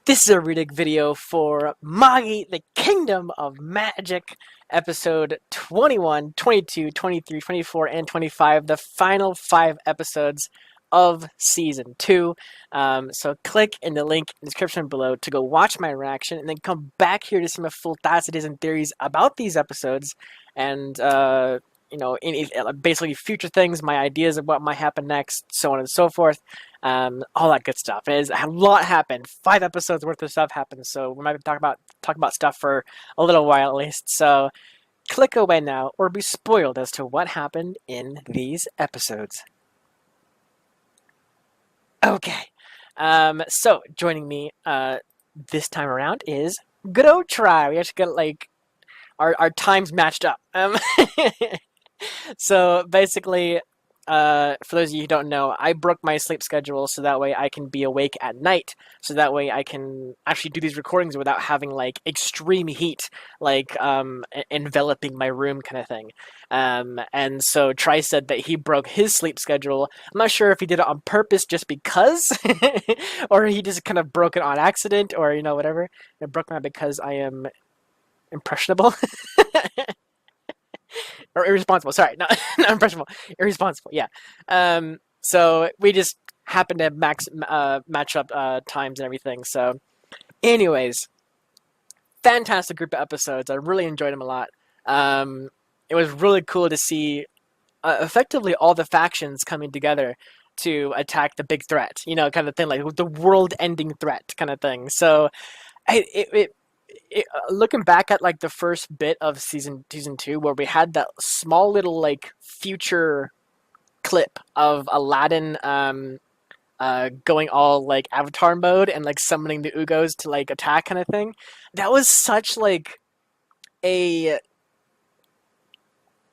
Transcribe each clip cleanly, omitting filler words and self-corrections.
This is a reading video for Magi, the Kingdom of Magic, episode 21, 22, 23, 24, and 25, the final 5 episodes of season 2. So click in the link in the description below to go watch my reaction, and then come back here to see my full thoughts, ideas, and theories about these episodes, and basically future things, my ideas of what might happen next, so on and so forth. All that good stuff. A lot happened. 5 episodes worth of stuff happened, so we might talk about stuff for a little while at least. So click away now, or be spoiled as to what happened in these episodes. Okay. So joining me this time around is good old Try. We actually got our times matched up. So basically, for those of you who don't know, I broke my sleep schedule so that way I can be awake at night. So that way I can actually do these recordings without having extreme heat, enveloping my room kind of thing. And so Tri said that he broke his sleep schedule. I'm not sure if he did it on purpose just because, or he just kind of broke it on accident, or whatever. I broke mine because I am impressionable. Or irresponsible. Sorry, not impressionable. Irresponsible. Yeah. So we just happened to match up times and everything. So, anyways, fantastic group of episodes. I really enjoyed them a lot. It was really cool to see effectively all the factions coming together to attack the big threat. Kind of thing, like the world-ending threat kind of thing. So, looking back at the first bit of season 2, where we had that small little future clip of Aladdin going all Avatar mode and summoning the Ugos to attack kind of thing, that was such a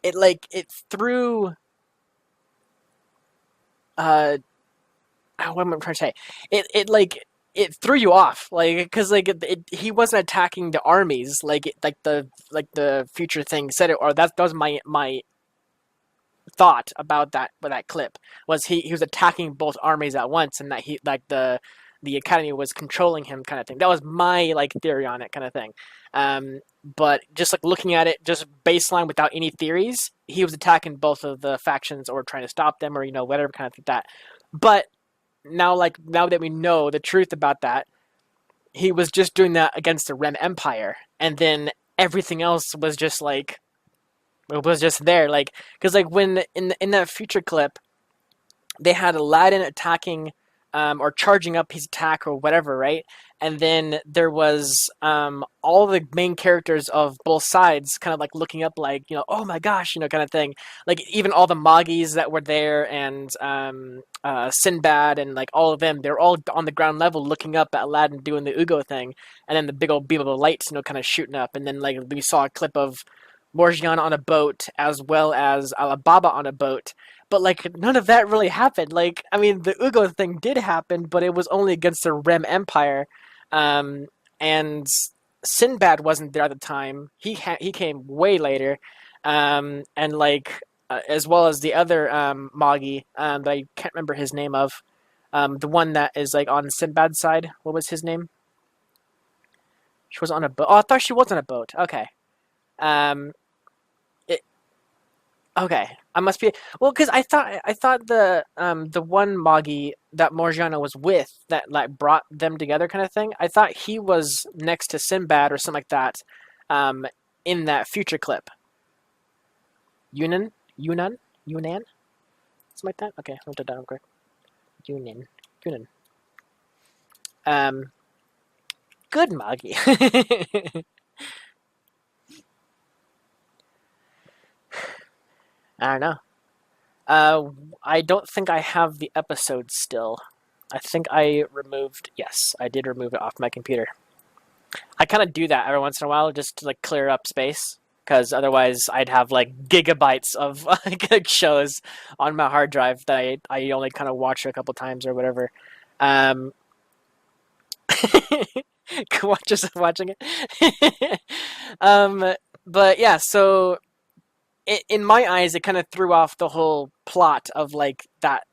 it threw what am I trying to say? It threw you off, because he wasn't attacking the armies the future thing said it, or that was my thought about that clip, was he was attacking both armies at once, and that he the academy was controlling him kind of thing. That was my theory on it kind of thing. But just looking at it, just baseline without any theories, he was attacking both of the factions or trying to stop them, or whatever kind of that. But now that we know the truth about that, he was just doing that against the Rem Empire, and then everything else was just it was just there, because when in that future clip, they had Aladdin attacking or charging up his attack or whatever, right? And then there was all the main characters of both sides kind of looking up oh my gosh, kind of thing. Even all the Magis that were there, and Sinbad, and all of them, they're all on the ground level looking up at Aladdin doing the Ugo thing, and then the big old beam of lights, kind of shooting up. And then we saw a clip of Morgiana on a boat, as well as Alibaba on a boat. But none of that really happened. I mean, the Ugo thing did happen, but it was only against the Rem Empire. And Sinbad wasn't there at the time. He came way later. And as well as the other Magi that I can't remember his name of. The one that is on Sinbad's side. What was his name? She was on a boat. Oh, I thought she was on a boat. Okay. Okay, I must be because I thought the one Magi that Morgiana was with, that brought them together kind of thing, I thought he was next to Sinbad or something like that, in that future clip. Yunnan, something like that. Okay, I'll put that down quick. Yunnan. Good Magi. I don't know. I don't think I have the episode still. I think I removed... Yes, I did remove it off my computer. I kind of do that every once in a while just to clear up space, because otherwise I'd have gigabytes of shows on my hard drive that I only kind of watch a couple times or whatever. Watch yourself watching it. But yeah, so... in my eyes, it kind of threw off the whole plot of that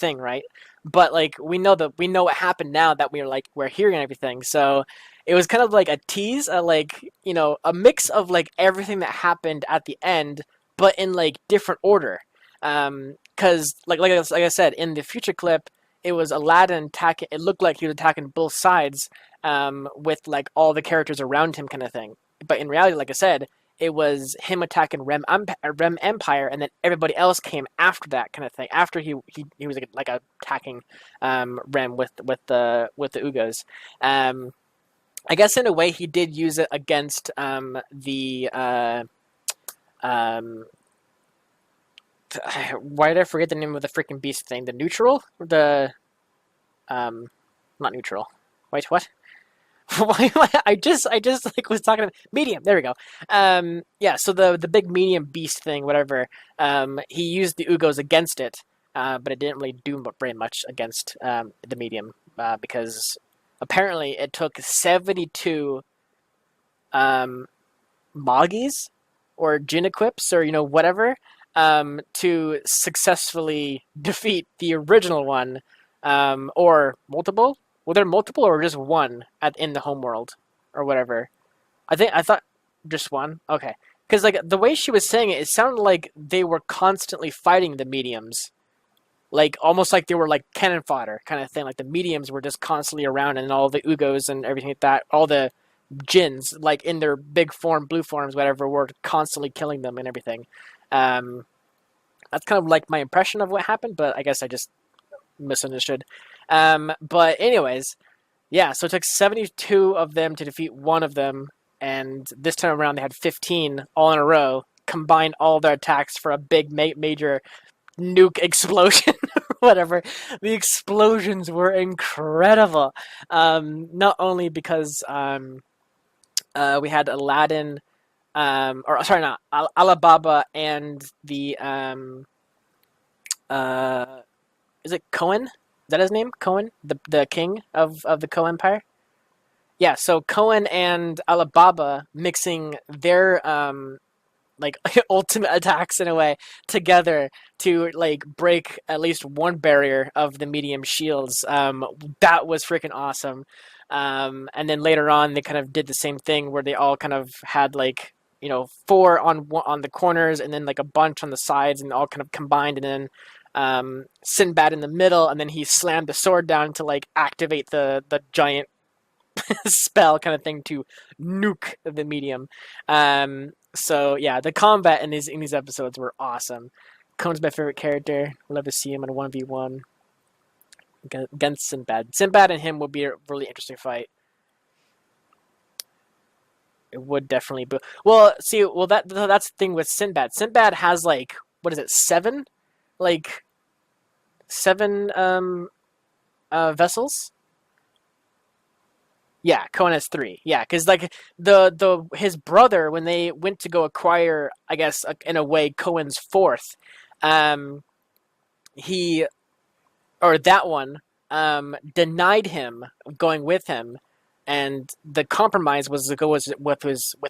thing, right? but like we know what happened now that we're hearing everything. So it was kind of like a tease, like a mix of like everything that happened at the end, but in like different order. Because like I said in the future clip, it was Aladdin attacking. It looked like he was attacking both sides, with like all the characters around him, kind of thing. But in reality, like I said, it was him attacking Rem Empire, and then everybody else came after that, kind of thing. After he was like attacking Rem with the Ugos. I guess in a way he did use it against the um, why did I forget the name of the freaking beast thing? The neutral, the not neutral. Wait, what? Why am I just like was talking about medium. There we go. Yeah, so the big medium beast thing, whatever. He used the Ugos against it, but it didn't really do very much against the medium, because apparently it took 72 um, Magis or Jin equips or whatever, to successfully defeat the original one, or multiple. Were there multiple or just one in the homeworld or whatever? I thought just one. Okay, because like the way she was saying it, it sounded like they were constantly fighting the mediums, like almost like they were like cannon fodder kind of thing. Like the mediums were just constantly around, and all the Ugos and everything like that, all the Jins, like in their big form, blue forms, whatever, were constantly killing them and everything. Um, that's kind of like my impression of what happened, but I guess I just misunderstood. But anyways, yeah. So it took 72 of them to defeat one of them, and this time around they had 15 all in a row. Combined all their attacks for a big major nuke explosion, whatever. The explosions were incredible. Not only because we had Aladdin, or sorry, not Alibaba, and the uh, is it Cohen? Is that his name? Cohen, the king of the Ko Empire. Yeah, so Cohen and Alibaba mixing their like ultimate attacks in a way together to like break at least one barrier of the medium shields. That was freaking awesome. And then later on, they kind of did the same thing where they all kind of had like four on the corners and then like a bunch on the sides and all kind of combined, and then Sinbad in the middle, and then he slammed the sword down to like activate the giant spell kind of thing to nuke the medium. So yeah, the combat in these episodes were awesome. Cone's my favorite character. We'd love to see him in a 1v1 against Sinbad. Sinbad and him would be a really interesting fight. It would definitely be. Well, see, that's the thing with Sinbad. Sinbad has like, what is it, seven? Like seven vessels? Yeah, Cohen has three. Yeah, because like the his brother, when they went to go acquire, I guess in a way, Cohen's fourth, um, he or that one denied him going with him, and the compromise was to go with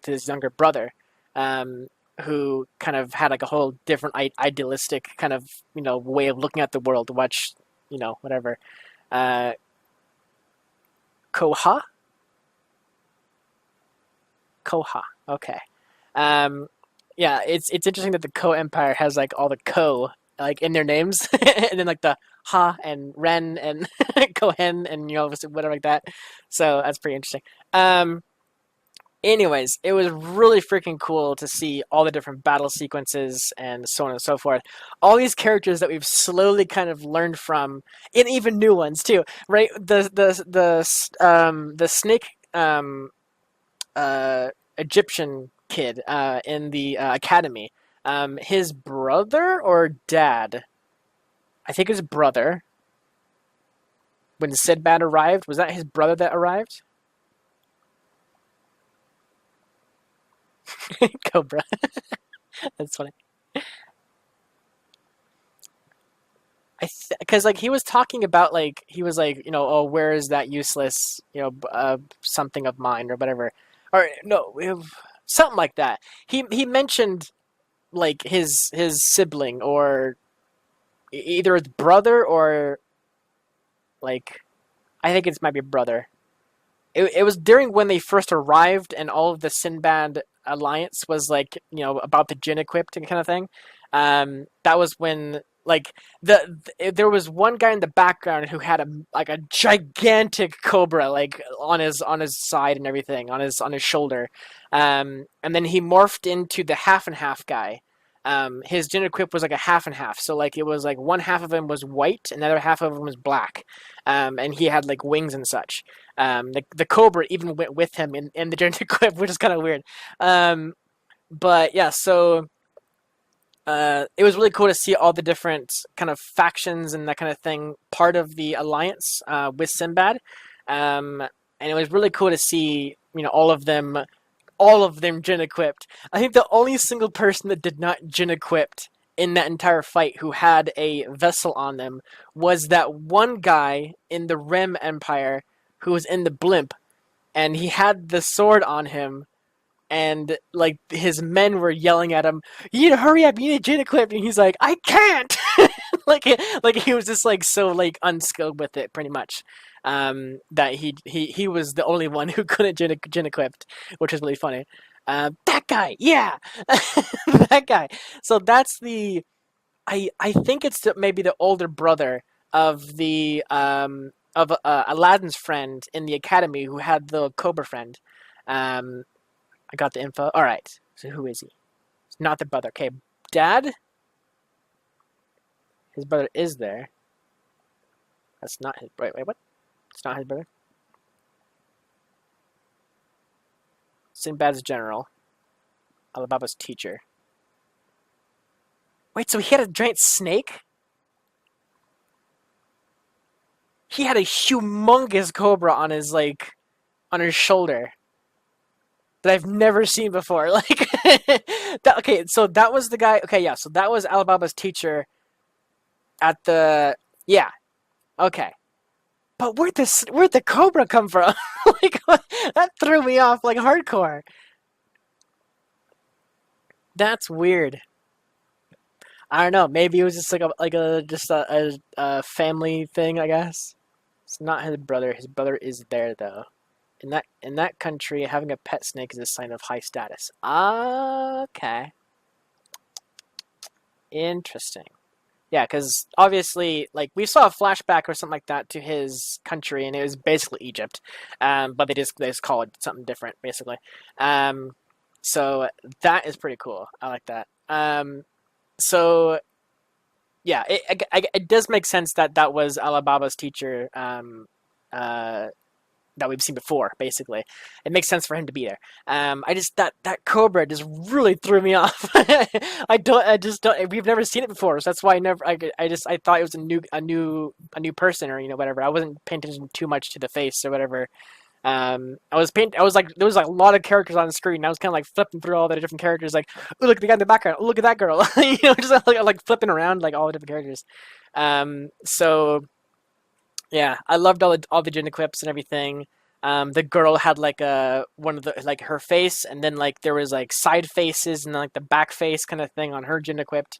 his younger brother, um, who kind of had like a whole different idealistic kind of way of looking at the world. Watch whatever, uh, Koha. Koha. Okay. Um, yeah, it's interesting that the Ko Empire has like all the Ko like in their names, and then like the Ha and Ren and Kohen and whatever like that. So that's pretty interesting. Um, Anyways, it was really freaking cool to see all the different battle sequences and so on and so forth. All these characters that we've slowly kind of learned from, and even new ones too, right? The snake uh, Egyptian kid in the academy. His brother or dad? I think his brother. When Sinbad arrived, was that his brother that arrived? Cobra. That's funny. Because like he was talking about like he was like oh, where is that useless something of mine or whatever, or no, something like that. He mentioned like his sibling or either his brother or Like, I think it's might be brother. It was during when they first arrived and all of the Sinbad alliance was like about the gin equipped and kind of thing. That was when like there was one guy in the background who had a gigantic cobra like on his side and everything on his shoulder, and then he morphed into the half and half guy. His gin equip was like a half and half, so like it was like one half of him was white and the other half of him was black, and he had like wings and such. The Cobra even went with him in the journey equip, which is kind of weird. But yeah, so it was really cool to see all the different kind of factions and that kind of thing part of the alliance with Sinbad, and it was really cool to see all of them gin equipped. I think the only single person that did not gin equipped in that entire fight who had a vessel on them was that one guy in the Rim Empire who was in the blimp, and he had the sword on him, and like his men were yelling at him, "You need to hurry up! You need to gin equip!" And he's like, "I can't!" like like he was just like so like unskilled with it, pretty much. That he was the only one who couldn't gin equipped, which is really funny. That guy, yeah, that guy. So that's the I think it's maybe the older brother of the Aladdin's friend in the academy who had the Cobra friend. I got the info. All right. So who is he? It's not the brother. Okay, dad. His brother is there. That's not his. Wait, what? It's not his brother. Sinbad's general. Alibaba's teacher. Wait, so he had a giant snake? He had a humongous cobra on his shoulder that I've never seen before. Like, okay, so that was the guy. Okay, yeah, so that was Alibaba's teacher at the. Yeah, okay. But where'd the cobra come from? Like, that threw me off like hardcore. That's weird. I don't know. Maybe it was just like a family thing, I guess. It's not his brother. His brother is there though. In that country, having a pet snake is a sign of high status. Okay, interesting. Yeah, because obviously, like we saw a flashback or something like that to his country, and it was basically Egypt, but they just call it something different, basically. Um, so that is pretty cool. I like that. So yeah, it does make sense that that was Alibaba's teacher. Uh, that we've seen before. Basically, it makes sense for him to be there. I just that cobra just really threw me off. I just don't. We've never seen it before, so that's why I never. I thought it was a new person or whatever. I wasn't paying attention too much to the face or whatever. I was like, there was like a lot of characters on the screen. And I was kind of like flipping through all the different characters. Like, oh, look at the guy in the background. Oh, look at that girl. Just like flipping around like all the different characters. So yeah, I loved all the gin clips and everything. The girl had like one of the like her face, and then like there was like side faces and like the back face kind of thing on her gin equipped.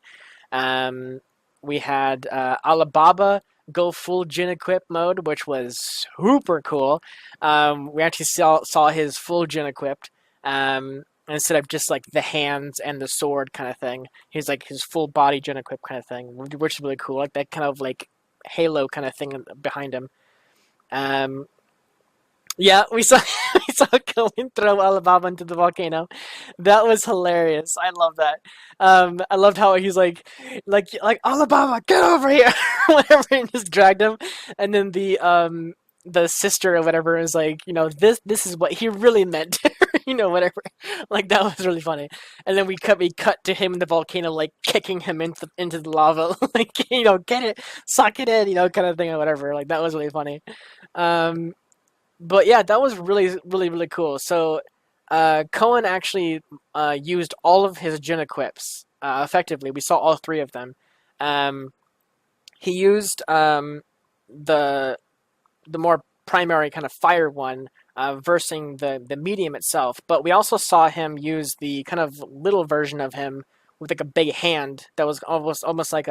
Um, we had Alibaba go full gin equip mode, which was super cool. We actually saw his full gin equipped. Instead of just like the hands and the sword kind of thing, he's like his full body gin equip kind of thing, which is really cool. Like that kind of like halo kind of thing behind him. Um, yeah, we saw we saw Cohen throw Alibaba into the volcano. That was hilarious. I love that. I loved how he's like Alibaba, get over here, whatever, and just dragged him. And then the sister or whatever is like, this is what he really meant, whatever. Like that was really funny. And then we cut to him in the volcano, like kicking him into the lava, like get it, suck it in, kind of thing or whatever. Like that was really funny. Um, but yeah, that was really, really, really cool. So, Cohen actually used all of his gin equips effectively. We saw all three of them. Um, he used the the more primary kind of fire one, versing the medium itself. But we also saw him use the kind of little version of him with like a big hand that was almost like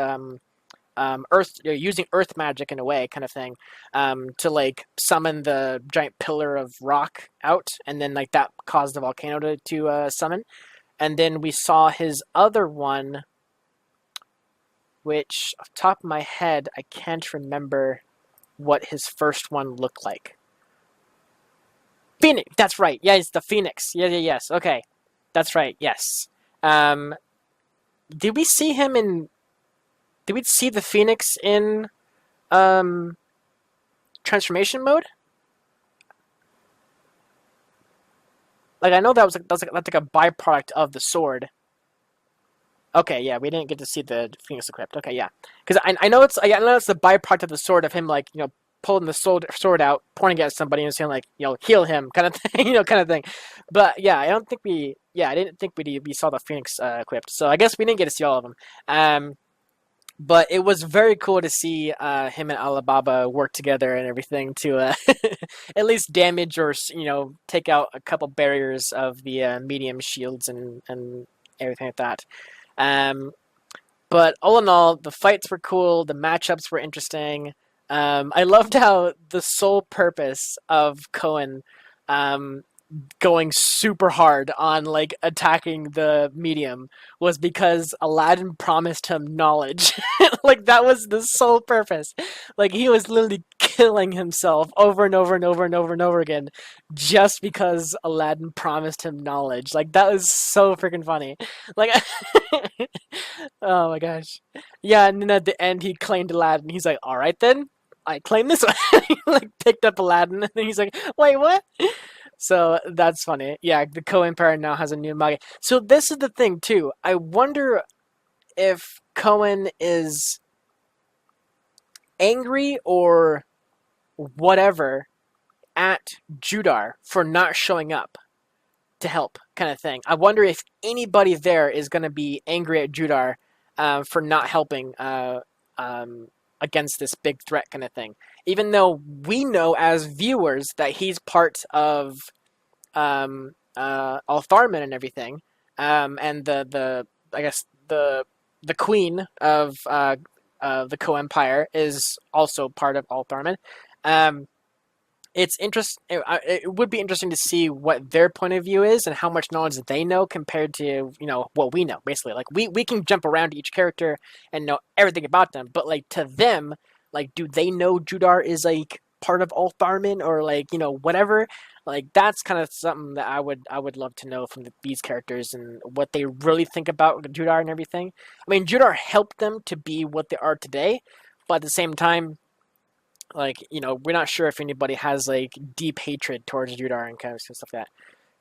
earth, using earth magic in a way, kind of thing, to like summon the giant pillar of rock out, and then like that caused the volcano to summon. And then we saw his other one, which off the top of my head I can't remember what his first one looked like. Phoenix. That's right. Yeah, it's the Phoenix. Yeah, yeah, yes. Okay, that's right. Yes. Um, did we see him in? Did we see the Phoenix in um, transformation mode? Like I know that was like that's like a byproduct of the sword. Okay, yeah, we didn't get to see the Phoenix equipped. Okay, yeah, because I know I know it's the byproduct of the sword of him like pulling the sword out, pointing at somebody and saying like heal him kind of thing, kind of thing. But yeah, I didn't think we saw the Phoenix equipped. So I guess we didn't get to see all of them. But it was very cool to see him and Alibaba work together and everything to at least damage or take out a couple barriers of the medium shields and everything like that. Um, but all in all, the fights were cool. The matchups were interesting. I loved how the sole purpose of Cohen um, going super hard on like attacking the medium was because Aladdin promised him knowledge. Like that was the sole purpose. Like he was literally killing himself over and over and over and over and over again just because Aladdin promised him knowledge. Like that was so freaking funny. Like oh my gosh. Yeah, and then at the end he claimed Aladdin. He's like, "All right then. I claim this one." He like picked up Aladdin and then he's like, "Wait, what?" So that's funny. Yeah, the Co-Empire now has a new Magi. So this is the thing too. I wonder if Cohen is angry or whatever at Judar for not showing up to help, kind of thing. I wonder if anybody there is going to be angry at Judar for not helping against this big threat, kind of thing. Even though we know as viewers that he's part of Altharman and everything, and the I guess the queen of the Co-Empire is also part of Altharman. Um, it would be interesting to see what their point of view is and how much knowledge they know compared to what we know. Basically, like we can jump around to each character and know everything about them, but like to them, like do they know Judar is like part of Altharman or like whatever? Like that's kind of something that I would love to know from these characters and what they really think about Judar and everything. I mean, Judar helped them to be what they are today, but at the same time, like we're not sure if anybody has like deep hatred towards Judar and kind of stuff like that.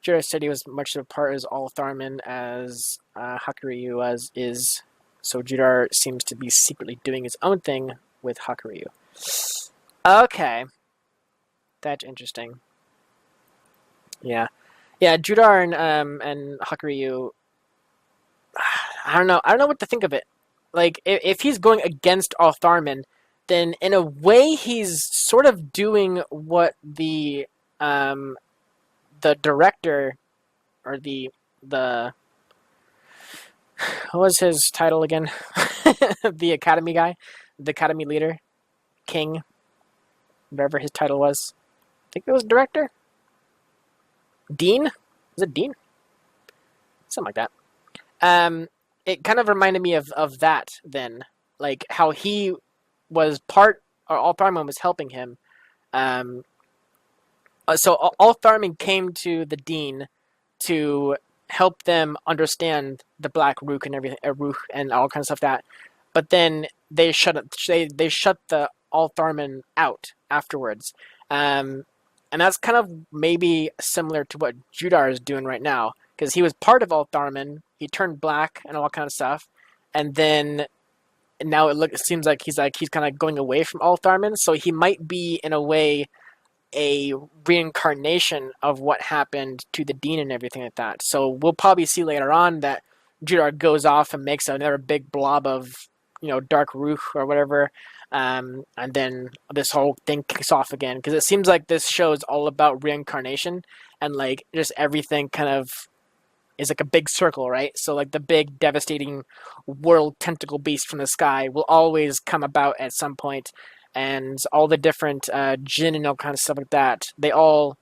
Judar said he was much of a part as Altharman as Hakuryu is, so Judar seems to be secretly doing his own thing with Hakuryu. Okay, that's interesting. Yeah, yeah, Judar and Hakuryu. I don't know. I don't know what to think of it. Like if he's going against Altharman, then in a way he's sort of doing what the director or the what was his title again? The Academy guy, the Academy leader, King, whatever his title was. I think it was director. Dean? Is it Dean? Something like that. It kind of reminded me of that then, like how he was part, or Altharman was helping him. So Altharman came to the Dean to help them understand the Black Rook and everything, Rook and all kinds of stuff that. But then they shut the Altharman out afterwards. And that's kind of maybe similar to what Judar is doing right now, because he was part of Altharman, he turned black and all kind of stuff, and then now it seems like he's kind of going away from Altharman, so he might be in a way a reincarnation of what happened to the Dean and everything like that. So we'll probably see later on that Judar goes off and makes another big blob of Dark Ruch or whatever. And then this whole thing kicks off again, because it seems like this show is all about reincarnation and like just everything kind of is like a big circle, right? So like the big devastating world tentacle beast from the sky will always come about at some point, and all the different jinn and all kind of stuff like that, they all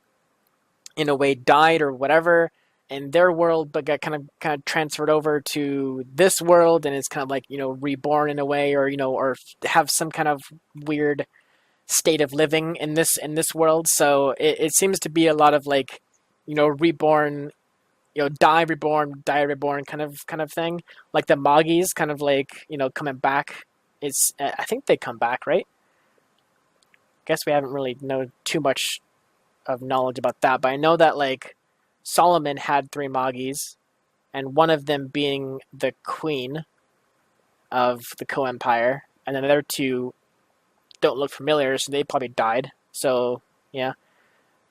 in a way died or whatever in their world, but got kind of transferred over to this world, and it's kind of like reborn in a way, or or have some kind of weird state of living in this world. So it seems to be a lot of like reborn, die reborn kind of thing, like the Magis kind of like coming back. It's I think they come back, right? Guess we haven't really know too much of knowledge about that, but I know that like Solomon had three Magis, and one of them being the queen of the Co-Empire, and then the other two don't look familiar, so they probably died. So yeah,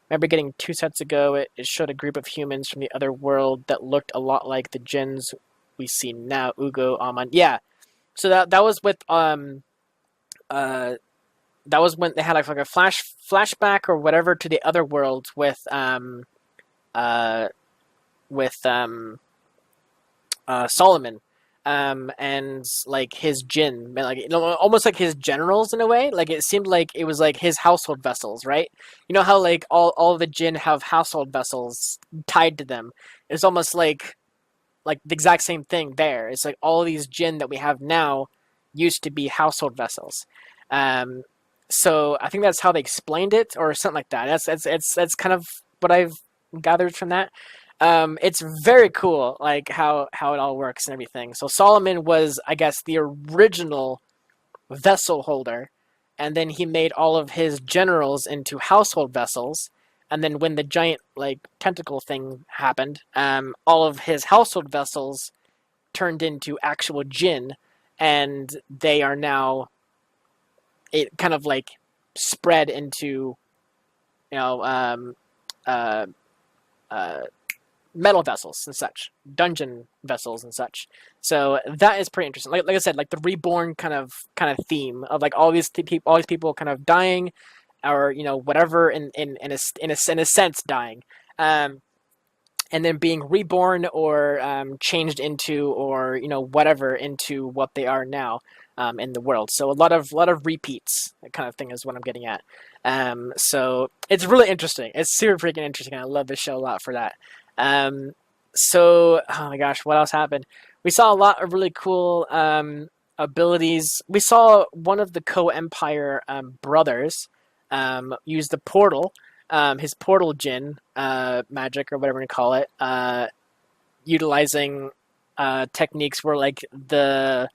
remember getting 2 sets ago, it showed a group of humans from the other world that looked a lot like the jinns we see now. Ugo, Aman, yeah. So that was with that was when they had like a flashback or whatever to the other world with uh with Solomon, and like his jinn, like almost like his generals in a way. Like it seemed like it was like his household vessels, right? You know how like all the jinn have household vessels tied to them. It's almost like the exact same thing there. It's like all these jinn that we have now used to be household vessels. Um, so I think that's how they explained it, or something like that. That's kind of what I've gathered from that. It's very cool, like how it all works and everything. So Solomon was, I guess, the original vessel holder, and then he made all of his generals into household vessels. And then when the giant like tentacle thing happened, all of his household vessels turned into actual jinn, and they are now it kind of like spread into you know um, uh, uh, metal vessels and such, dungeon vessels and such. So that is pretty interesting. Like I said, like the reborn kind of theme of like all these people kind of dying, or whatever in a sense dying, um, and then being reborn or changed into, or whatever, into what they are now, in the world. So a lot of repeats, that kind of thing is what I'm getting at. So it's really interesting. It's super freaking interesting. I love this show a lot for that. Um, so oh my gosh, what else happened? We saw a lot of really cool abilities. We saw one of the Co-Empire brothers use the portal, his portal Jin magic, or whatever you call it, utilizing techniques where like the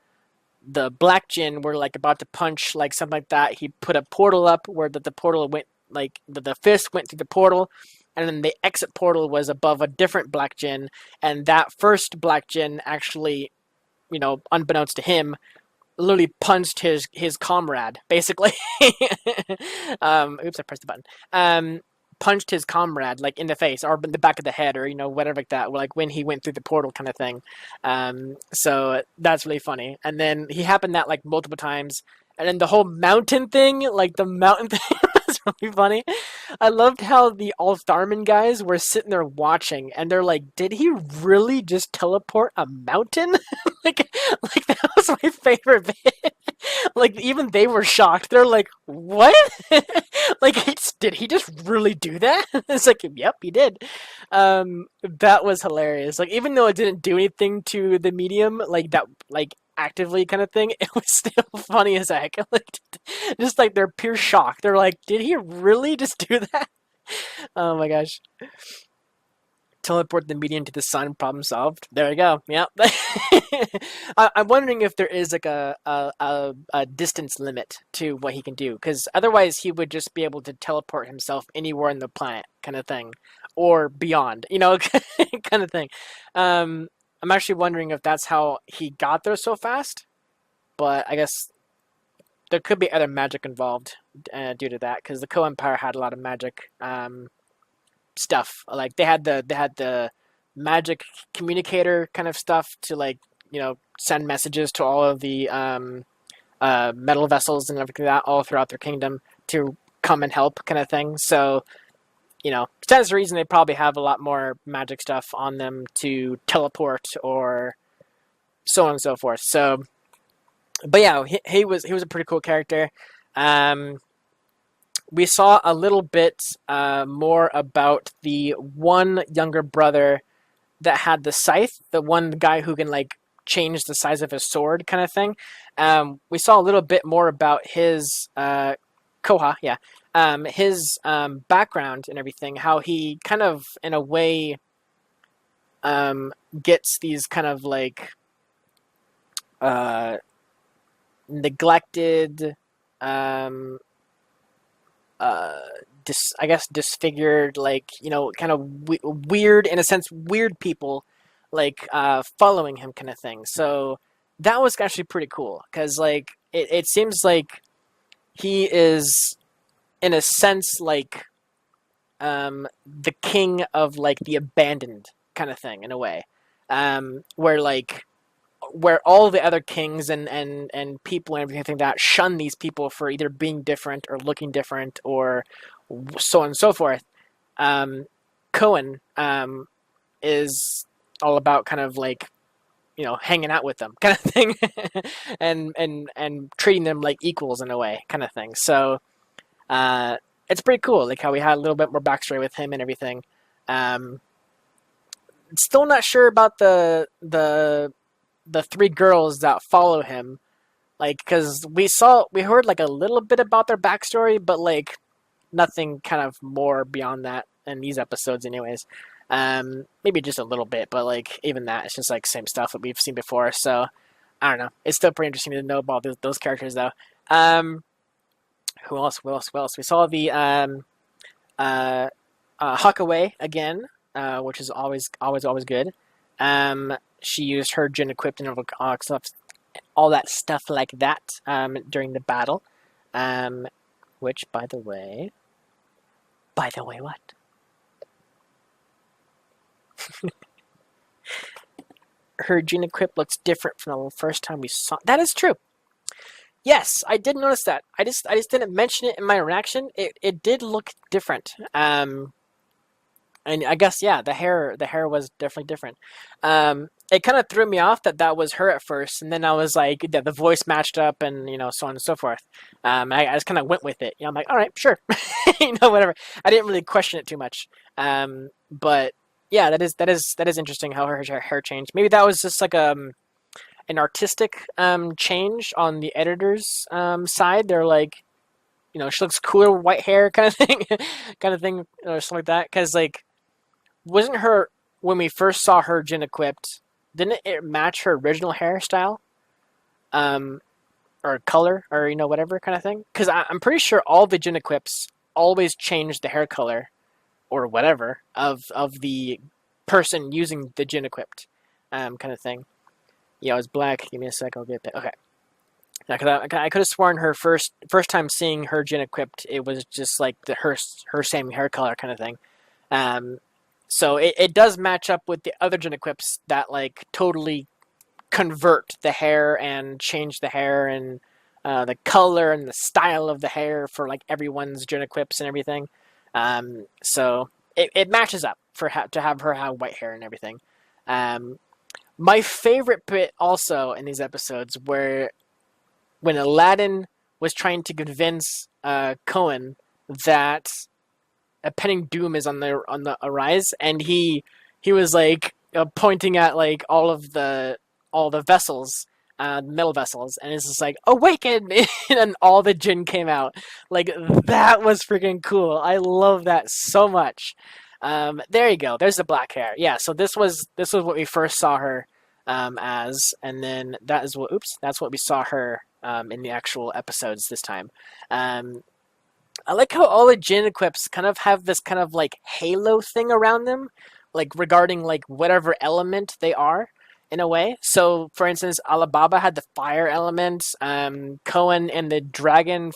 black Jin were like about to punch like something like that. He put a portal up where the portal went, like the fist went through the portal, and then the exit portal was above a different black Jin, and that first black Jin actually, unbeknownst to him, literally punched his comrade, basically. Oops, I pressed the button. Punched his comrade like in the face, or in the back of the head, or whatever like that, like when he went through the portal kind of thing. So that's really funny. And then he happened that like multiple times, and then the whole mountain thing, like the mountain thing, was really funny. I loved how the Altharman guys were sitting there watching, and they're like, "Did he really just teleport a mountain?" like that was my favorite bit. Like even they were shocked. They're like, "What? Did he just really do that?" It's like, "Yep, he did." That was hilarious. Like even though it didn't do anything to the medium, like that, like actively kind of thing, it was still funny as heck. Like just like they're pure shock. They're like, "Did he really just do that?" Oh my gosh. Teleport the medium to the sun, problem solved. There we go. Yep. I'm wondering if there is like a distance limit to what he can do, because otherwise he would just be able to teleport himself anywhere on the planet, kind of thing, or beyond, kind of thing. I'm actually wondering if that's how he got there so fast, but I guess there could be other magic involved due to that, because the Co-Empire had a lot of magic. Stuff like they had the magic communicator kind of stuff to like send messages to all of the metal vessels and everything like that all throughout their kingdom to come and help, kind of thing. So stands to reason they probably have a lot more magic stuff on them to teleport or so on and so forth. So, but yeah, he was a pretty cool character. Um, we saw a little bit more about the one younger brother that had the scythe, the one guy who can like change the size of his sword, kind of thing. We saw a little bit more about his Koha, yeah, his background and everything. How he kind of, in a way, gets these kind of like uh, neglected, um, uh, I guess disfigured, like kind of weird in a sense, weird people, like following him, kind of thing. So that was actually pretty cool because like it seems like he is in a sense like the king of like the abandoned kind of thing in a way, where like where all the other kings and people and everything like that shun these people for either being different or looking different or so on and so forth. Um, Cohen is all about kind of like hanging out with them kind of thing, and treating them like equals in a way kind of thing. So it's pretty cool, like how we had a little bit more backstory with him and everything. Um, Still not sure about the three girls that follow him, like because we heard like a little bit about their backstory, but like nothing kind of more beyond that in these episodes, anyways. Maybe just a little bit, but like even that, it's just like same stuff that we've seen before. So I don't know. It's still pretty interesting to know about those characters, though. Um, who else? Who else? Who else? We saw the uh, Huckaway again, which is always good. She used her gin equipped and all that stuff like that during the battle. Um, which, by the way, what? Her gin equip looks different from the first time we saw. That is true. Yes, I did notice that. I just didn't mention it in my reaction. It did look different. And I guess yeah, the hair was definitely different. It kind of threw me off that was her at first, and then I was like, yeah, the voice matched up, and so on and so forth. I just kind of went with it. I'm like, all right, sure, whatever. I didn't really question it too much. But yeah, that is interesting how her hair changed. Maybe that was just like an artistic change on the editor's side. They're like, she looks cooler with white hair, kind of thing, or something like that. Because like, wasn't her when we first saw her gin equipped? Didn't it match her original hairstyle, um, or color, or whatever kind of thing? Because I'm pretty sure all the gin equips always change the hair color or whatever of the person using the gin equipped, kind of thing. Yeah, it's black. Give me a sec. I'll get that. Okay. Yeah, because I could have sworn her first time seeing her gin equipped, it was just like her same hair color kind of thing. Um, so it does match up with the other gin equips that like totally convert the hair and change the hair and the color and the style of the hair for like everyone's gin equips and everything. So it matches up to have her have white hair and everything. Um, my favorite bit also in these episodes where when Aladdin was trying to convince Cohen that a pending doom is on the arise, and he was like pointing at like all the vessels, metal vessels, and it's just like awaken, and all the jinn came out. Like that was freaking cool. I love that so much. There you go. There's the black hair. Yeah. So this was what we first saw her as, and then that's what we saw her in the actual episodes this time. Um, I like how all the Jin equips kind of have this kind of like halo thing around them, like regarding like whatever element they are in a way. So, for instance, Alibaba had the fire element. Cohen and the dragon,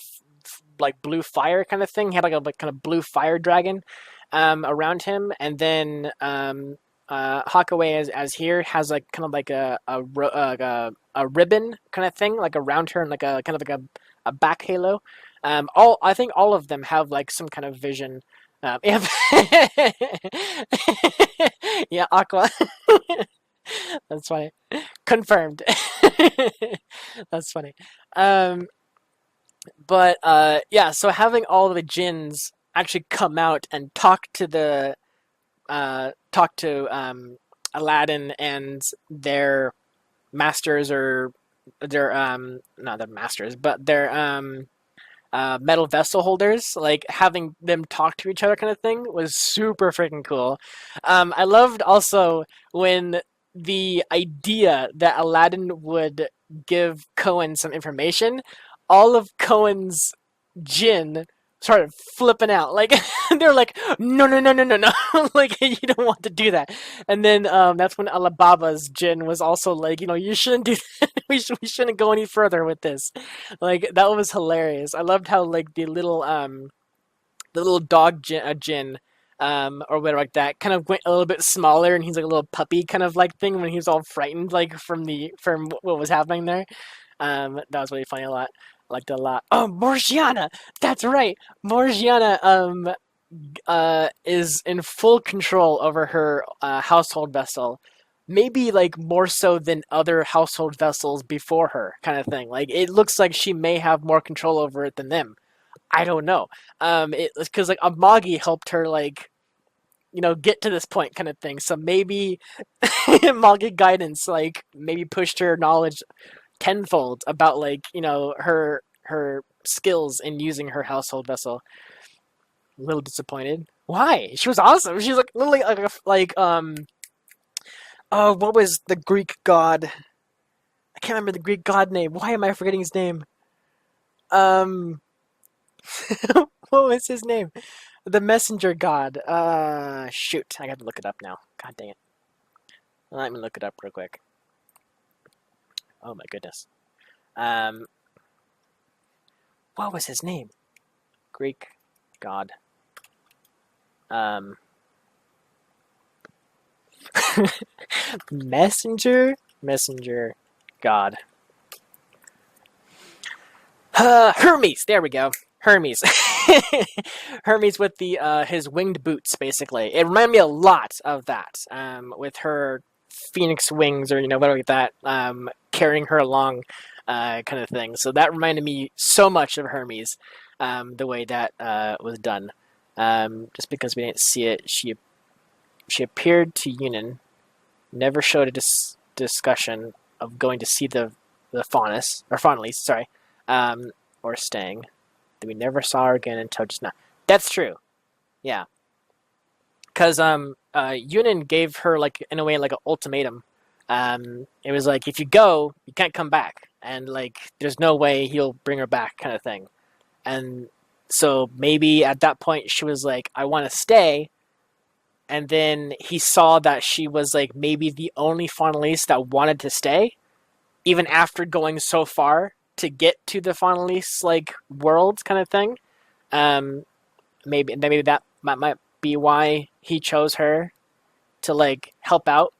like blue fire kind of thing, he had like a like kind of blue fire dragon around him, and then Hawkaway as here has like kind of like a ribbon kind of thing like around her and like a kind of like a back halo. I think all of them have like some kind of vision Yep. Yeah, Aqua. That's funny. Confirmed. That's funny. Um, but yeah, so having all the jinns actually come out and talk to Aladdin and their masters, or their not their masters, but their metal vessel holders, like having them talk to each other kind of thing was super freaking cool. I loved also when the idea that Aladdin would give Cohen some information, all of Cohen's jinn started flipping out. Like they're like, no, no, no, no, no, no, like you don't want to do that. And then that's when Alibaba's jinn was also like, you shouldn't do that. We shouldn't go any further with this. Like that was hilarious. I loved how like the little dog Jin, or whatever like that, kind of went a little bit smaller, and he's like a little puppy kind of like thing when he was all frightened like from what was happening there. That was really funny. A lot. I liked it a lot. Oh, Morgiana! That's right. Morgiana is in full control over her household vessel. Maybe like more so than other household vessels before her, kind of thing. Like it looks like she may have more control over it than them. I don't know. It's because like a Magi helped her like get to this point, kind of thing. So maybe Magi guidance like maybe pushed her knowledge tenfold about like her skills in using her household vessel. A little disappointed. Why? She was awesome. She's like literally oh, what was the Greek god? I can't remember the Greek god name. Why am I forgetting his name? Um, what was his name? The messenger god. Shoot, I got to look it up now. God dang it. Let me look it up real quick. Oh my goodness. Um, what was his name? Greek god. Um, messenger god. Hermes. There we go. Hermes. Hermes with the his winged boots, basically. It reminded me a lot of that. With her phoenix wings, or whatever like that, carrying her along, kind of thing. So that reminded me so much of Hermes, the way that was done. Just because we didn't see it, she appeared to Yunan, never showed a discussion of going to see the Faunus or Faunalise, sorry, or staying. That we never saw her again until just now. That's true. Yeah, because Yunan gave her like in a way like an ultimatum. It was like if you go, you can't come back, and like there's no way he'll bring her back, kind of thing. And so maybe at that point she was like, I want to stay. And then he saw that she was like maybe the only Faunalise that wanted to stay, even after going so far to get to the Faunalise like world, kind of thing. Um, maybe that might be why he chose her to like help out,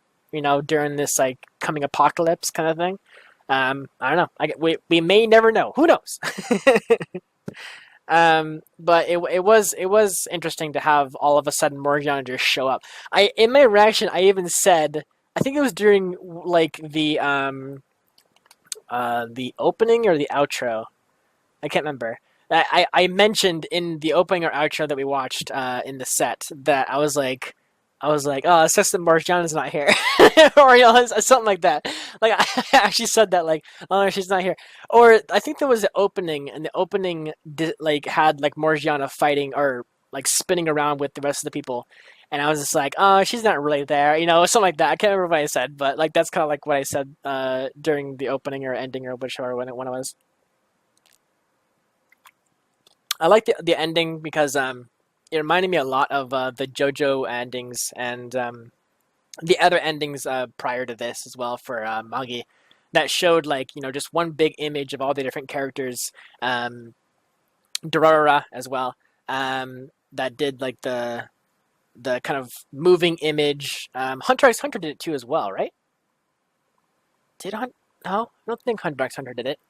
during this like coming apocalypse kind of thing. I don't know. We may never know. Who knows? But it was interesting to have all of a sudden Morgiana just show up. In my reaction I even said, I think it was during like the opening or the outro. I can't remember. I mentioned in the opening or outro that we watched in the set that I was like, oh, it's just that Morgiana's not here, or something like that. Like I actually said that, like, oh, she's not here. Or I think there was the opening, and the opening like had like Morgiana fighting or like spinning around with the rest of the people, and I was just like, oh, she's not really there, something like that. I can't remember what I said, but like that's kind of like what I said during the opening or ending or whichever when it was. I like the ending because it reminded me a lot of the JoJo endings and the other endings prior to this as well for Magi, that showed like just one big image of all the different characters. Durarara as well, that did like the kind of moving image. Hunter x Hunter did it too as well, right? Did Hunt? No, I don't think Hunter x Hunter did it.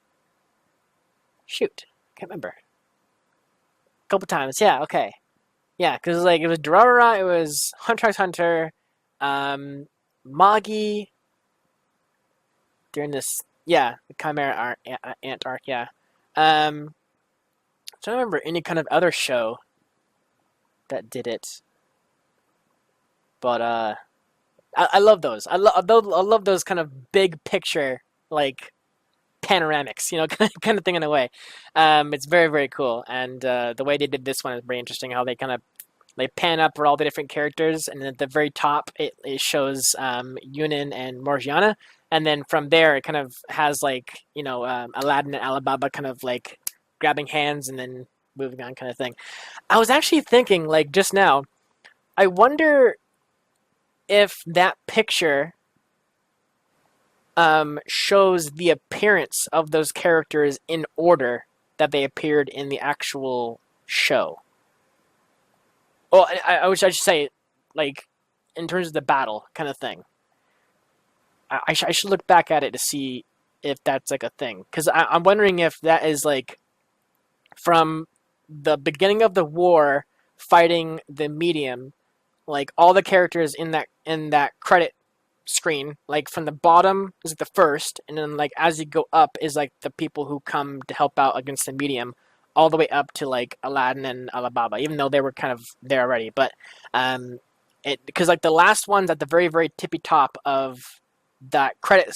Shoot, can't remember. A couple times, yeah. Okay. Yeah, because like it was Durarara, it was Hunter x Hunter, um, Magi during this, yeah, the Chimera Ant arc, yeah. Um, I don't remember any kind of other show that did it, but I love those. I love those kind of big picture like panoramics, kind of thing in a way. It's very very cool, and the way they did this one is very interesting. How they kind of they pan up for all the different characters, and at the very top it shows Yunin and Morgiana, and then from there it kind of has like Aladdin and Alibaba kind of like grabbing hands and then moving on kind of thing. I was actually thinking like just now, I wonder if that picture shows the appearance of those characters in order that they appeared in the actual show. Well, I should say, like, in terms of the battle kind of thing. I should look back at it to see if that's like a thing. Because I'm wondering if that is like from the beginning of the war fighting the medium, like all the characters in that credit screen, like from the bottom is the first, and then like as you go up is like the people who come to help out against the medium, all the way up to like Aladdin and Alibaba, even though they were kind of there already. But it because like the last ones at the very very tippy top of that credit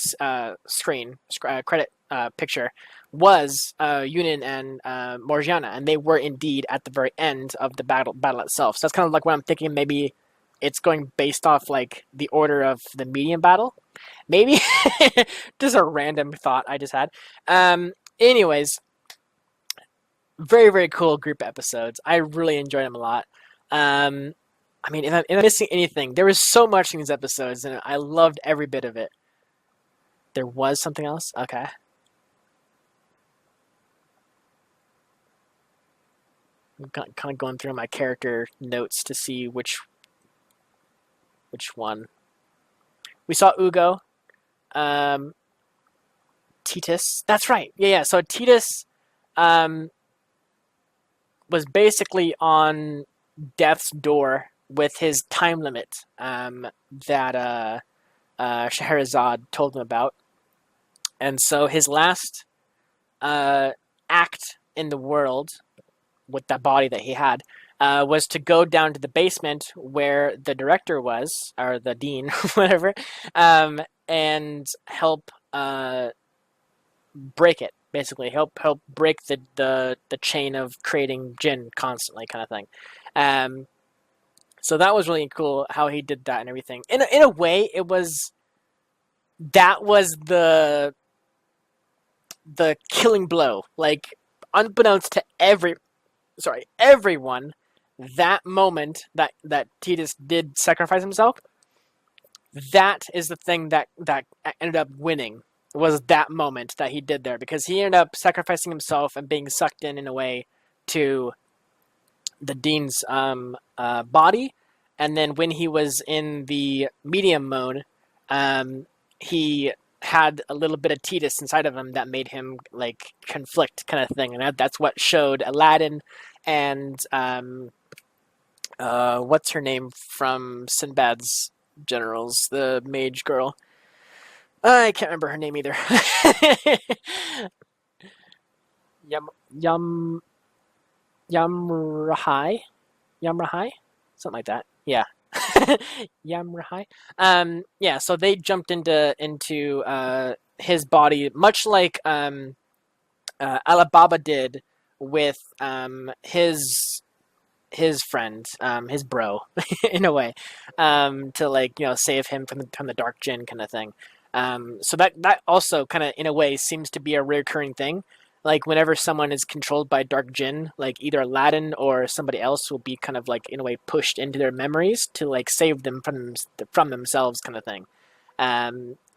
screen credit picture was Yunin and Morgiana, and they were indeed at the very end of the battle itself. So that's kind of like what I'm thinking. Maybe it's going based off like the order of the medium battle. Maybe just a random thought I just had. Anyways, very very cool group episodes. I really enjoyed them a lot. I mean, if I'm missing anything, there was so much in these episodes, and I loved every bit of it. There was something else? Okay. I'm kind of going through my character notes to see which one. We saw Ugo. Um, Titus. That's right. Yeah. So Titus was basically on death's door with his time limit that Scheherazade told him about. And so his last act in the world with that body that he had was to go down to the basement where the director was, or the dean, whatever, and help break it. Basically, help break the chain of creating jinn constantly, kind of thing. So that was really cool how he did that and everything. In a way, that was the killing blow. Like unbeknownst to everyone, that moment that Titus did sacrifice himself, that is the thing that ended up winning. Was that moment that he did there, because he ended up sacrificing himself and being sucked in a way to the dean's body, and then when he was in the medium mode, he had a little bit of Titus inside of him that made him like conflict, kind of thing, and that's what showed Aladdin and what's her name from Sinbad's generals, the mage girl. I can't remember her name either. Yum Yum Yamrahai, Yamrahai, something like that. Yeah, Yamrahai. Yeah. So they jumped into his body, much like Alibaba did with his friend, his bro, in a way, to like save him from the dark jinn kind of thing. So that also kind of in a way seems to be a recurring thing. Like whenever someone is controlled by dark jinn, like either Aladdin or somebody else will be kind of like in a way pushed into their memories to like save them from themselves, kind of thing.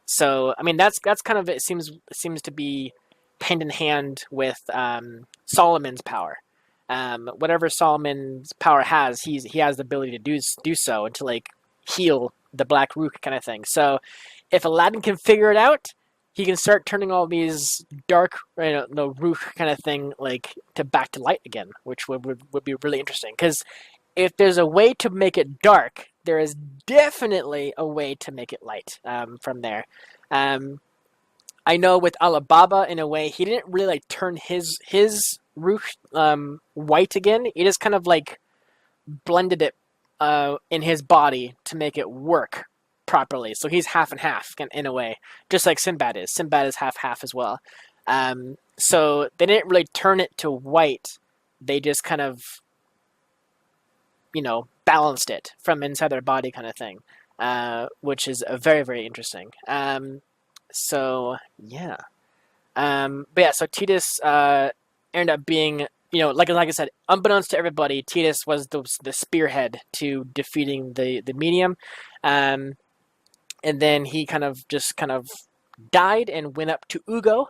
So I mean that's kind of, it seems to be hand in hand with Solomon's power. Whatever Solomon's power has, he has the ability to do so, and to like heal the Black Rook kind of thing. So if Aladdin can figure it out, he can start turning all these dark, Rook kind of thing like to back to light again, which would be really interesting. Because if there's a way to make it dark, there is definitely a way to make it light from there. Um, I know with Alibaba, in a way, he didn't really like turn his roof white again. He just kind of like blended it in his body to make it work properly. So he's half and half in a way, just like Sinbad is. Sinbad is half half as well. So they didn't really turn it to white. They just kind of, balanced it from inside their body, kind of thing, which is very very interesting. So yeah. But yeah, so Titus ended up being, like I said, unbeknownst to everybody, Titus was the spearhead to defeating the medium, and then he kind of died and went up to Ugo,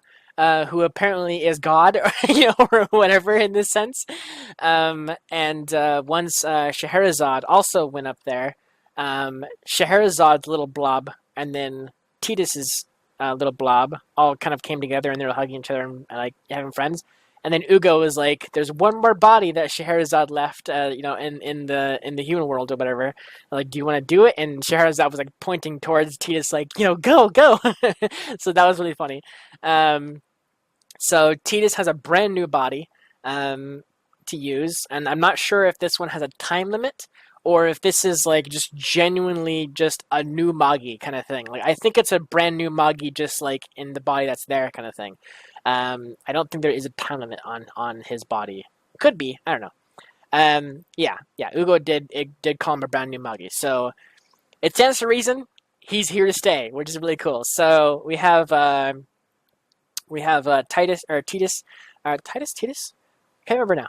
who apparently is God, or whatever in this sense. And once Scheherazade also went up there, Scheherazade's little blob, and then Titus's little blob all kind of came together, and they were hugging each other and like having friends. And then Ugo was like, "There's one more body that Scheherazade left, in the human world or whatever. Like, do you want to do it?" And Scheherazade was like pointing towards Titus, like, "Go, go." So that was really funny. So Titus has a brand new body to use, and I'm not sure if this one has a time limit or if this is like just genuinely just a new Magi kind of thing. Like, I think it's a brand new Magi, just like in the body that's there kind of thing. I don't think there is a time limit on his body. Could be, I don't know. Yeah. Ugo did call him a brand new Magi, so it stands to reason he's here to stay, which is really cool. So we have Titus or Titus, Titus. I can't remember now.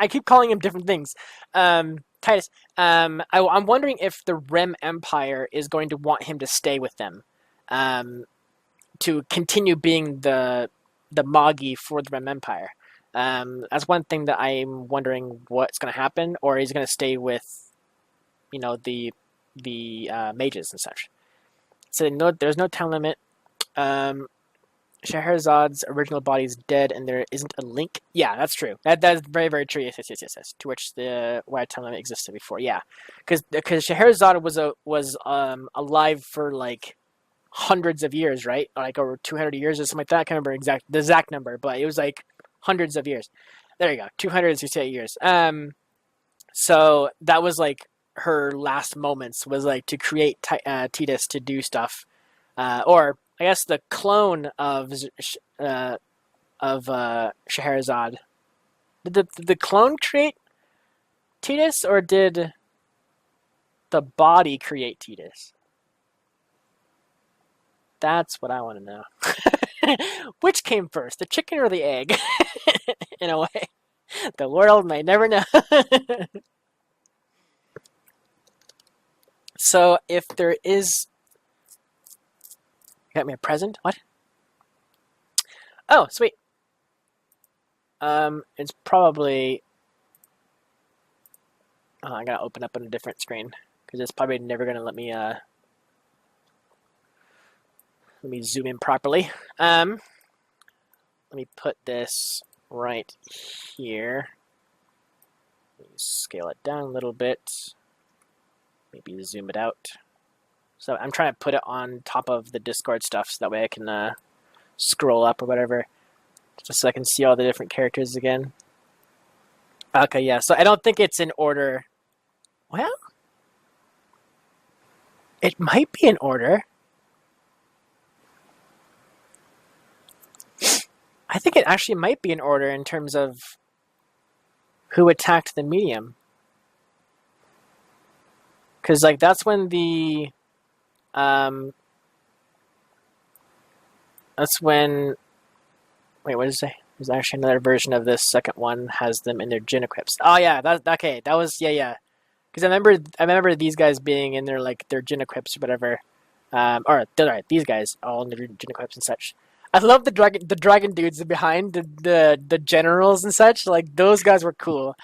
I keep calling him different things. Titus. I'm wondering if the Rem Empire is going to want him to stay with them, to continue being the Magi for the Rem Empire. That's one thing that I'm wondering what's going to happen, or he's going to stay with, the mages and such. So no, there's no time limit. Scheherazade's original body is dead, and there isn't a link. Yeah, that's true. That's very very true. Yes. To which the why time limit existed before. Yeah, because Scheherazade was alive for like hundreds of years, right? Like over 200 years or something like that. I can't remember the exact number, but it was like hundreds of years. There you go, 268 years. So that was like her last moments, was like to create Titus to do stuff, or I guess the clone of Scheherazade. Did the clone create Titus, or did the body create Titus? That's what I want to know. Which came first, the chicken or the egg? In a way, the world may never know. So if there is... Got me a present? What? Oh, sweet. It's probably... Oh, I gotta open up on a different screen, because it's probably never gonna let me zoom in properly. Let me put this right here. Let me scale it down a little bit. Maybe zoom it out. So I'm trying to put it on top of the Discord stuff, so that way I can scroll up or whatever, just so I can see all the different characters again. Okay, yeah, so I don't think it's in order. Well, it might be in order. I think it actually might be in order in terms of who attacked the medium. Because, like, that's when the... that's when... Wait, what did it say? There's actually another version of this second one has them in their gin equips. Oh, yeah, okay. That was... Yeah. Because I remember these guys being in their, like, their gin equips or whatever. These guys all in their gin equips and such. I love the dragon dudes behind the generals and such. Like, those guys were cool.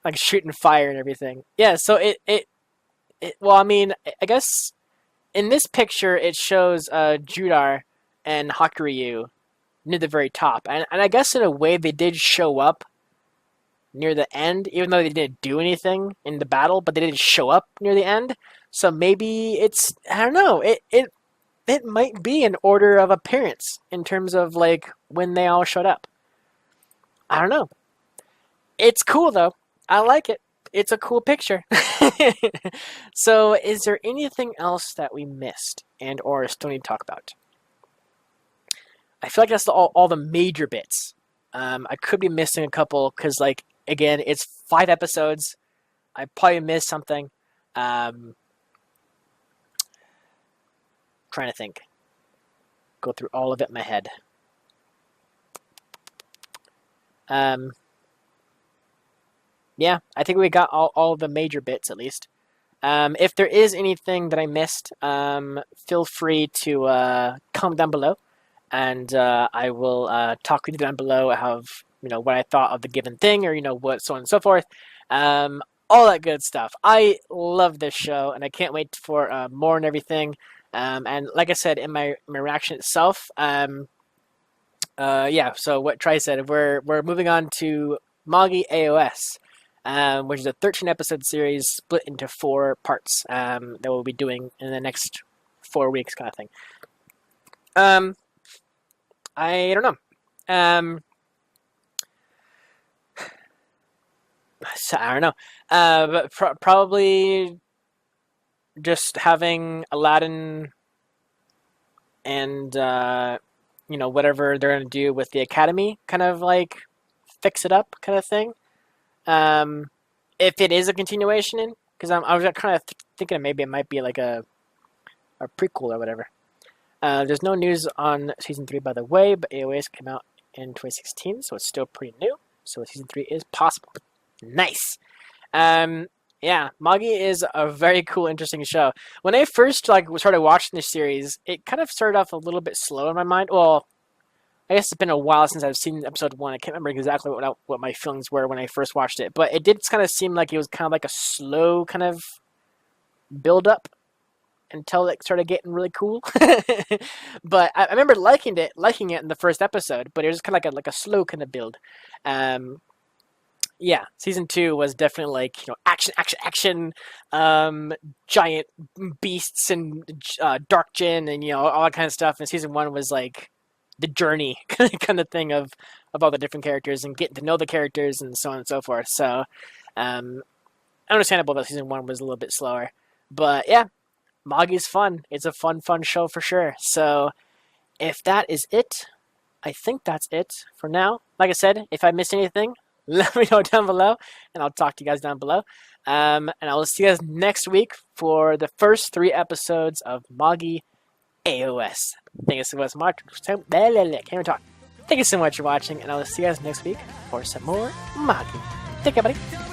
Like shooting fire and everything. Yeah, so it well, I mean, I guess in this picture it shows Judar and Hakuryu near the very top, and I guess in a way they did show up near the end, even though they didn't do anything in the battle, but they didn't show up near the end. So maybe it's, I don't know, it might be an order of appearance in terms of like when they all showed up. I don't know. It's cool though. I like it. It's a cool picture. So, is there anything else that we missed and or still need to talk about? I feel like that's all the major bits. I could be missing a couple because, like, again, it's 5 episodes. I probably missed something. Trying to think. Go through all of it in my head. Yeah, I think we got all the major bits at least. If there is anything that I missed, feel free to comment down below, and I will talk with you down below. Have what I thought of the given thing, or what so on and so forth. All that good stuff. I love this show, and I can't wait for more and everything. And like I said in my reaction itself, yeah. So what Tri said, we're moving on to Magi AOS. Which is a 13-episode series split into 4 parts that we'll be doing in the next 4 weeks, kind of thing. I don't know. So I don't know. But probably just having Aladdin and whatever they're gonna do with the Academy, kind of like fix it up, kind of thing. If it is a continuation, because I was kind of thinking maybe it might be like a prequel or whatever. There's no news on season 3, by the way, but AOS came out in 2016, so it's still pretty new. So season 3 is possible. Nice. Yeah, Magi is a very cool, interesting show. When I first started watching this series, it kind of started off a little bit slow in my mind. Well, I guess it's been a while since I've seen episode 1. I can't remember exactly what my feelings were when I first watched it, but it did kind of seem like it was kind of like a slow kind of build up until it started getting really cool. But I remember liking it in the first episode, but it was kind of like a slow kind of build. Yeah, season 2 was definitely like action, giant beasts and dark gin and all that kind of stuff. And season 1 was like the journey kind of thing of all the different characters and getting to know the characters and so on and so forth. So understandable that season 1 was a little bit slower, but yeah, Magi's fun. It's a fun show for sure. So if that is it, I think that's it for now. Like I said, if I missed anything, let me know down below, and I'll talk to you guys down below. And I will see you guys next week for the first 3 episodes of Magi AOS. Thank you so much. Can't even talk. Thank you so much for watching, and I will see you guys next week for some more Magi. Take care, buddy.